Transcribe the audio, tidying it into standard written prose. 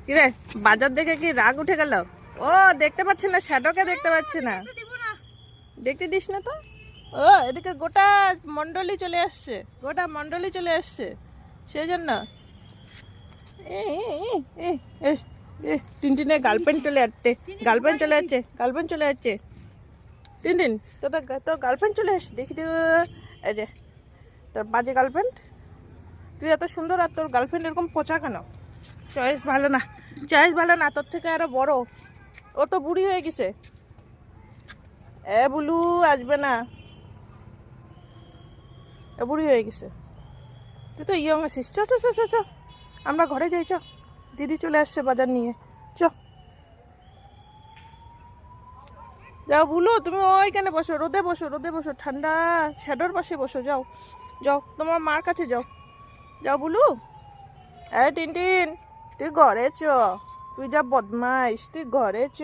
কিরে বাজার দেখে কি রাগ উঠে গেল? ও দেখতে পাচ্ছে না, শ্যাডোকে দেখতে পাচ্ছে না, দেখতে দিস না তো। ও এদিকে গোটা মন্ডলী চলে আসছে, গোটা মন্ডলী চলে আসছে, সেই জন্য টিনটিনের গার্লফ্রেন্ড চলে যাচ্ছে, গার্লফ্রেন্ড চলে যাচ্ছে, গার্লফ্রেন্ড চলে যাচ্ছে। টিনটিন তোর গার্লফ্রেন্ড চলে আসছে, দেখি তো। এই যে তোর বাজে গার্লফ্রেন্ড, তুই এত সুন্দর আর তোর গার্লফ্রেন্ড এরকম পচা কেন? চয়েস ভালো না, চয়েস ভালো না, তোর থেকে আরো বড়। ও তো বুড়ি হয়ে গেছে। বুলু আসবে না, বুড়ি হয়ে গেছে। তুই তো ইয়ং আছিস। চ চ চ চ চ, আমরা ঘরে যাই, চ। দিদি চলে আসছে বাজার নিয়ে, চ। যাও বুলু, তুমি ওইখানে বসো, রোদে বসো, রোদে বসো, ঠান্ডা শ্যাডোর পাশে বসো, যাও যাও, তোমার মার কাছে যাও, যাও বুলু। টিনটিন তুই ঘরে চ, তুই যা বদমাইশ, তুই ঘরে চ।